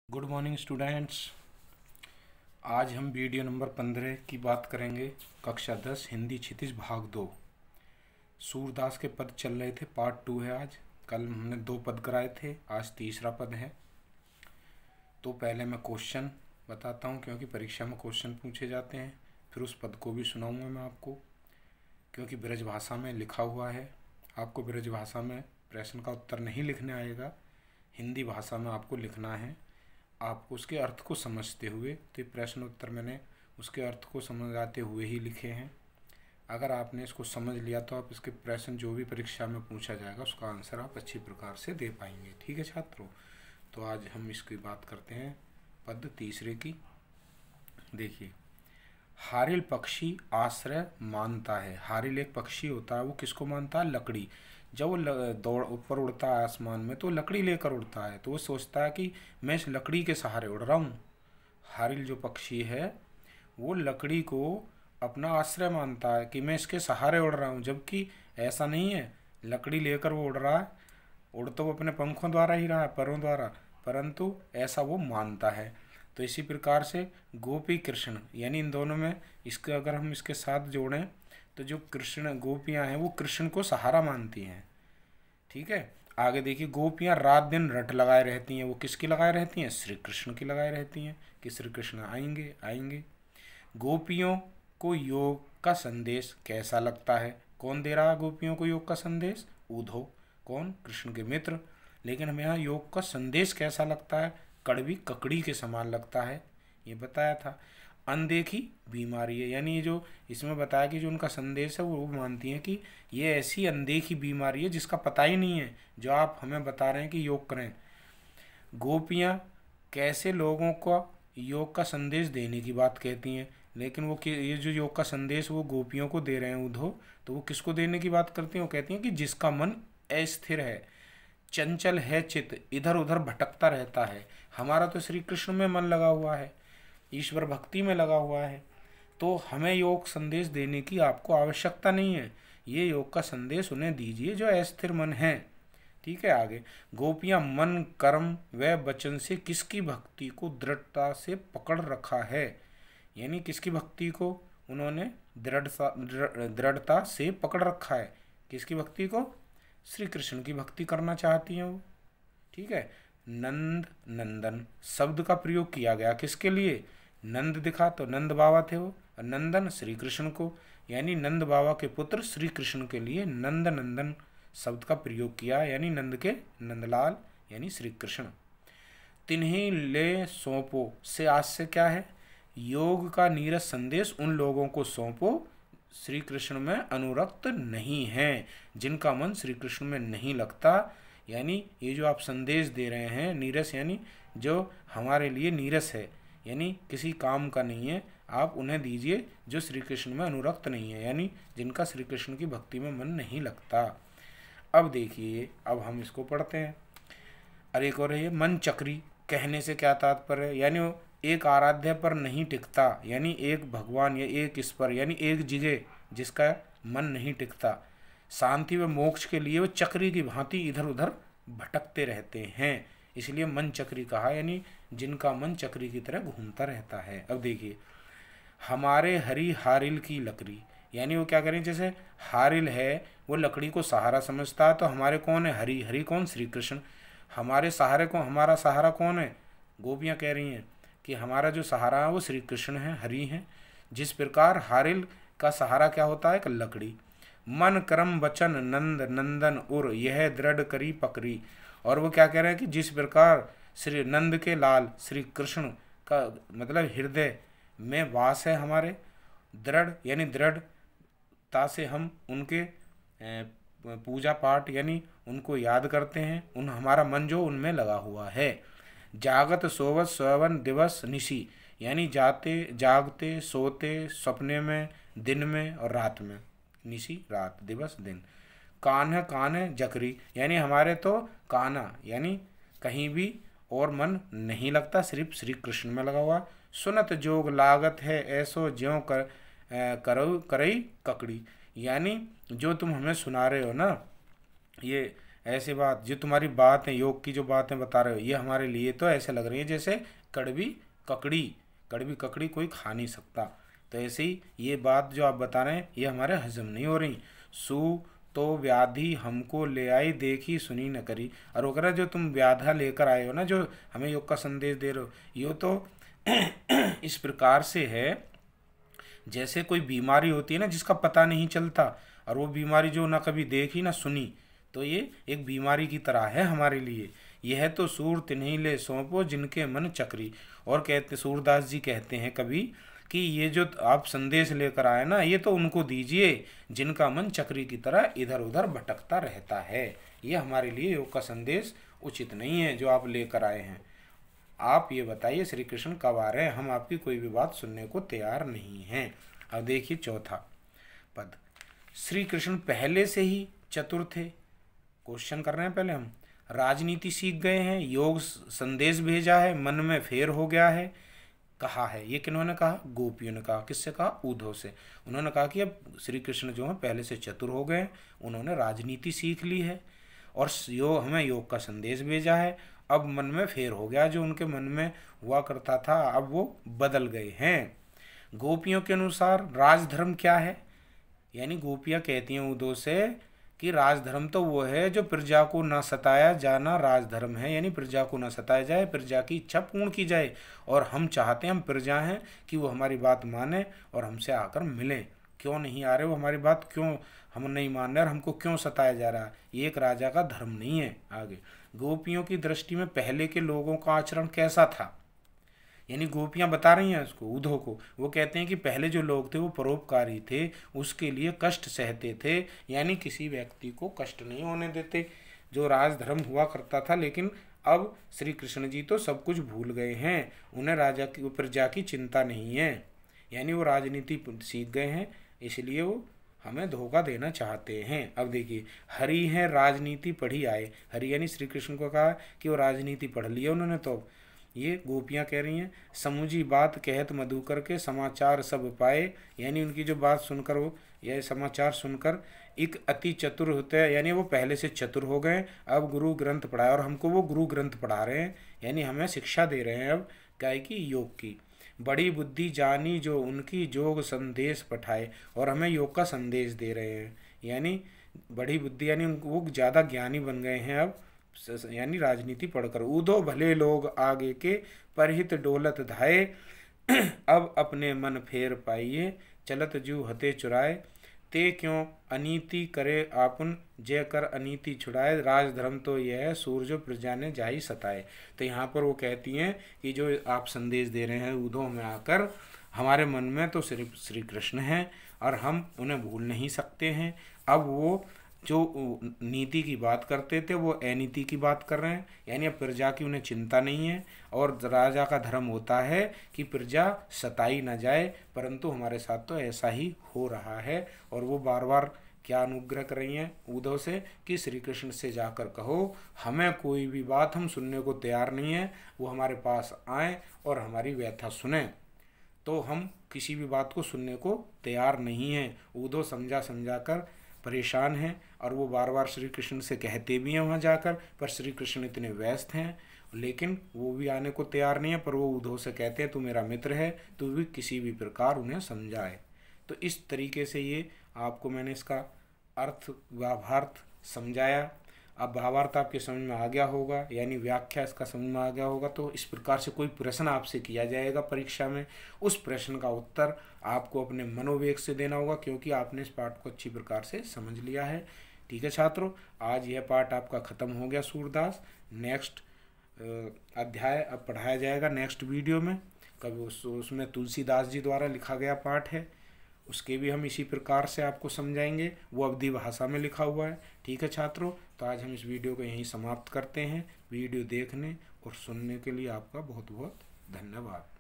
Good morning students. आज हम video number 15 की बात करेंगे। कक्षा 10 हिंदी क्षितिज भाग 2। सूरदास के पद चल रहे थे, पार्ट 2 है आज। कल हमने 2 पद कराए थे, आज तीसरा पद है। तो पहले मैं क्वेश्चन बताता हूँ, क्योंकि परीक्षा में क्वेश्चन पूछे जाते हैं। फिर उस पद को भी सुनाऊँगा मैं आपको, क्योंकि ब्रज भाषा में लिखा हुआ है। आपको ब्रज भाषा में प्रश्न का उत्तर नहीं लिखने आएगा, हिंदी भाषा में आपको लिखना है। आपको उसके अर्थ को समझते हुए, तो प्रश्न उत्तर मैंने उसके अर्थ को समझाते हुए ही लिखे हैं। अगर आपने इसको समझ लिया तो आप इसके प्रश्न जो भी परीक्षा में पूछा जाएगा उसका आंसर आप अच्छी प्रकार से दे पाएंगे। ठीक है छात्रों, तो आज हम इसकी बात करते हैं पद तीसरे की। देखिए, हारिल पक्षी आश्रय मानता है। हारिल एक पक्षी होता है, वो किसको मानता है? लकड़ी। जब वो दौड़ ऊपर उड़ता है आसमान में तो लकड़ी लेकर उड़ता है, तो वो सोचता है कि मैं इस लकड़ी के सहारे उड़ रहा हूँ। हारिल जो पक्षी है वो लकड़ी को अपना आश्रय मानता है कि मैं इसके सहारे उड़ रहा हूँ, जबकि ऐसा नहीं है। लकड़ी लेकर वो उड़ रहा है, उड़ तो वो अपने पंखों द्वारा ही रहा है, पैरों द्वारा, परंतु ऐसा वो मानता है। तो इसी प्रकार से गोपी कृष्ण, यानी इन दोनों में इसके अगर हम इसके साथ जोड़ें तो जो कृष्ण गोपियाँ हैं वो कृष्ण को सहारा मानती हैं। ठीक है, आगे देखिए, गोपियाँ रात दिन रट लगाए रहती हैं। वो किसकी लगाए रहती हैं? श्री कृष्ण की लगाए रहती हैं कि श्री कृष्ण आएंगे आएंगे। गोपियों को योग का संदेश कैसा लगता है? कौन दे रहा है गोपियों को योग का संदेश? उद्धव। कौन? कृष्ण के मित्र। लेकिन हमें यहाँ योग का संदेश कैसा लगता है? कड़वी ककड़ी के समान लगता है, ये बताया था। अनदेखी बीमारी है, यानी ये जो इसमें बताया कि जो उनका संदेश है वो मानती हैं कि ये ऐसी अनदेखी बीमारी है जिसका पता ही नहीं है, जो आप हमें बता रहे हैं कि योग करें। गोपियाँ कैसे लोगों को योग का संदेश देने की बात कहती हैं, लेकिन वो ये जो योग का संदेश वो गोपियों को दे रहे हैं उद्धव, तो वो किसको देने की बात करती हैं? वो कहती हैं कि जिसका मन अस्थिर है, चंचल है चित्त, इधर उधर भटकता रहता है। हमारा तो श्री कृष्ण में मन लगा हुआ है, ईश्वर भक्ति में लगा हुआ है, तो हमें योग संदेश देने की आपको आवश्यकता नहीं है। ये योग का संदेश उन्हें दीजिए जो अस्थिर मन है। ठीक है, आगे, गोपियाँ मन कर्म व वचन से किसकी भक्ति को दृढ़ता से पकड़ रखा है, यानी किसकी भक्ति को उन्होंने दृढ़ता से पकड़ रखा है? किसकी भक्ति को? श्री कृष्ण की भक्ति करना चाहती हैं वो। ठीक है, नंद नंदन शब्द का प्रयोग किया गया किसके लिए? नंद दिखा तो नंद बाबा थे वो, और नंदन श्री कृष्ण को, यानी नंद बाबा के पुत्र श्री कृष्ण के लिए नंद नंदन शब्द का प्रयोग किया, यानी नंद के नंदलाल यानी श्री कृष्ण। तिन्हीं ले सौंपो से आज से क्या है? योग का नीरस संदेश उन लोगों को सौंपो श्री कृष्ण में अनुरक्त नहीं है, जिनका मन श्री कृष्ण में नहीं लगता। यानी ये जो आप संदेश दे रहे हैं नीरस, यानी जो हमारे लिए नीरस है, यानी किसी काम का नहीं है, आप उन्हें दीजिए जो श्री कृष्ण में अनुरक्त नहीं है, यानी जिनका श्री कृष्ण की भक्ति में मन नहीं लगता। अब देखिए, अब हम इसको पढ़ते हैं। अरे एक और है, मन चक्री कहने से क्या तात्पर्य है? यानी वो एक आराध्य पर नहीं टिकता, यानी एक भगवान या एक ईश्वर, यानी एक जगह जिसका मन नहीं टिकता। शांति व मोक्ष के लिए वो चक्री की भांति इधर उधर भटकते रहते हैं, इसलिए मन चक्री कहा, यानी जिनका मन चक्री की तरह घूमता रहता है। अब देखिए, हमारे हरी हारिल की लकड़ी, यानी वो क्या करें, जैसे हारिल है वो लकड़ी को सहारा समझता है, तो हमारे कौन है? हरी। हरी कौन? श्री कृष्ण। हमारे सहारे को, हमारा सहारा कौन है? गोपियाँ कह रही हैं कि हमारा जो सहारा है वो श्री कृष्ण है, हरि हैं। जिस प्रकार हारिल का सहारा क्या होता है? एक लकड़ी। मन कर्म वचन नंद नंदन उर यह दृढ़ करी पकड़ी, और वो क्या कह रहे हैं कि जिस प्रकार श्री नंद के लाल श्री कृष्ण का मतलब हृदय में वास है हमारे, दृढ़ यानी दृढ़ता से हम उनके पूजा पाठ यानी उनको याद करते हैं, उन हमारा मन जो उनमें लगा हुआ है। जागत सोवत स्ववन दिवस निशी, यानी जाते जागते सोते सपने में, दिन में और रात में, निशी रात, दिवस दिन। कान्ह कान्ह जकरी, यानी हमारे तो कान्हा यानी कहीं भी और मन नहीं लगता, सिर्फ श्री कृष्ण में लगा हुआ। सुनत जोग लागत है ऐसो ज्यों करई ककड़ी, यानी जो तुम हमें सुना रहे हो ना, ये ऐसे बात जो तुम्हारी बात है, योग की जो बातें बता रहे हो, ये हमारे लिए तो ऐसे लग रही है जैसे कड़वी ककड़ी, कड़वी ककड़ी कोई खा नहीं सकता। तो ऐसे ही ये बात जो आप बता रहे हैं ये हमारे हजम नहीं हो रही। सु तो व्याधि हमको ले आई, देखी सुनी न करी। और वगैरह जो तुम व्याधा लेकर आए हो ना, जो हमें योग का संदेश दे रहे हो, ये तो इस प्रकार से है जैसे कोई बीमारी होती है ना जिसका पता नहीं चलता, और वो बीमारी जो ना कभी देखी ना सुनी, तो ये एक बीमारी की तरह है हमारे लिए। यह तो सूर तिन्हीं ले सौंपो जिनके मन चक्री। और कहते सूरदास जी कहते हैं कभी कि ये जो आप संदेश लेकर आए ना, ये तो उनको दीजिए जिनका मन चक्री की तरह इधर उधर भटकता रहता है। ये हमारे लिए योग का संदेश उचित नहीं है जो आप लेकर आए हैं। आप ये बताइए श्री कृष्ण कब आ रहे हैं, हम आपकी कोई भी बात सुनने को तैयार नहीं हैं। अब देखिए चौथा पद, श्री कृष्ण पहले से ही चतुर थे। क्वेश्चन कर रहे हैं पहले हम। राजनीति सीख गए हैं, योग संदेश भेजा है, मन में फेर हो गया है। कहा है ये किन्होंने कहा? गोपियों ने कहा। किससे कहा? उद्धव से। उन्होंने कहा कि अब श्री कृष्ण जो है पहले से चतुर हो गए, उन्होंने राजनीति सीख ली है और हमें योग का संदेश भेजा है। अब मन में फेर हो गया, जो उनके मन में हुआ करता था अब वो बदल गए हैं। गोपियों के अनुसार राजधर्म क्या है? यानी गोपियाँ कहती हैं उद्धव से कि राजधर्म तो वो है जो प्रजा को ना सताया जाना राजधर्म है, यानी प्रजा को ना सताया जाए, प्रजा की इच्छा पूर्ण की जाए। और हम चाहते हैं, हम प्रजा हैं, कि वो हमारी बात माने और हमसे आकर मिले। क्यों नहीं आ रहे वो हमारी बात, क्यों हम नहीं मान रहे और हमको क्यों सताया जा रहा है? ये एक राजा का धर्म नहीं है। आगे, गोपियों की दृष्टि में पहले के लोगों का आचरण कैसा था? यानी गोपियाँ बता रही हैं उसको, उद्धव को। वो कहते हैं कि पहले जो लोग थे वो परोपकारी थे, उसके लिए कष्ट सहते थे, यानी किसी व्यक्ति को कष्ट नहीं होने देते, जो राजधर्म हुआ करता था। लेकिन अब श्री कृष्ण जी तो सब कुछ भूल गए हैं, उन्हें राजा की प्रजा की चिंता नहीं है, यानी वो राजनीति सीख गए हैं, इसलिए वो हमें धोखा देना चाहते हैं। अब देखिए, हरि हैं राजनीति पढ़ी आए। हरि यानी श्री कृष्ण को कहा कि वो राजनीति पढ़ लिया उन्होंने। तो ये गोपियाँ कह रही हैं, समूची बात कहत मधुकर के समाचार सब पाए, यानी उनकी जो बात सुनकर वो यह समाचार सुनकर एक अति चतुर होते हैं, यानी वो पहले से चतुर हो गए, अब गुरु ग्रंथ पढ़ाए और हमको वो गुरु ग्रंथ पढ़ा रहे हैं, यानी हमें शिक्षा दे रहे हैं अब क्या की? योग की। बड़ी बुद्धि जानी जो उनकी जोग संदेश पठाए, और हमें योग का संदेश दे रहे हैं, यानी बड़ी बुद्धि यानी वो ज़्यादा ज्ञानी बन गए हैं अब, यानी राजनीति पढ़कर। उधो भले लोग आगे के परहित डोलत धाये, अब अपने मन फेर पाइए, चलत जू हते चुराए, ते क्यों अनीति करे आपन, जय कर अनीति छुड़ाए, राजधर्म तो यह है सूरजो प्रजा ने जाही सताए। तो यहाँ पर वो कहती हैं कि जो आप संदेश दे रहे हैं उद्धव में आकर, हमारे मन में तो सिर्फ श्री कृष्ण हैं और हम उन्हें भूल नहीं सकते हैं। अब वो जो नीति की बात करते थे वो अनीति की बात कर रहे हैं, यानी अब प्रजा की उन्हें चिंता नहीं है। और राजा का धर्म होता है कि प्रजा सताई न जाए, परंतु हमारे साथ तो ऐसा ही हो रहा है। और वो बार बार क्या अनुग्रह कर रही हैं उद्धव से कि श्री कृष्ण से जाकर कहो हमें कोई भी बात हम सुनने को तैयार नहीं है, वो हमारे पास आएँ और हमारी व्यथा सुने। तो हम किसी भी बात को सुनने को तैयार नहीं हैं। उद्धव समझा समझा कर परेशान हैं और वो बार बार श्री कृष्ण से कहते भी हैं वहाँ जाकर, पर श्री कृष्ण इतने व्यस्त हैं, लेकिन वो भी आने को तैयार नहीं है। पर वो उद्धव से कहते हैं तू मेरा मित्र है, तू भी किसी भी प्रकार उन्हें समझाए। तो इस तरीके से ये आपको मैंने इसका अर्थ भावार्थ समझाया। अब भावार्थ आपके समझ में आ गया होगा, यानी व्याख्या इसका समझ में आ गया होगा। तो इस प्रकार से कोई प्रश्न आपसे किया जाएगा परीक्षा में, उस प्रश्न का उत्तर आपको अपने मनोवेग से देना होगा, क्योंकि आपने इस पाठ को अच्छी प्रकार से समझ लिया है। ठीक है छात्रों, आज यह पाठ आपका ख़त्म हो गया सूरदास। नेक्स्ट अध्याय अब पढ़ाया जाएगा नेक्स्ट वीडियो में। कभी उसमें तुलसीदास जी द्वारा लिखा गया पाठ है, उसके भी हम इसी प्रकार से आपको समझाएंगे, वो अवधी भाषा में लिखा हुआ है। ठीक है छात्रों, तो आज हम इस वीडियो को यहीं समाप्त करते हैं। वीडियो देखने और सुनने के लिए आपका बहुत बहुत धन्यवाद।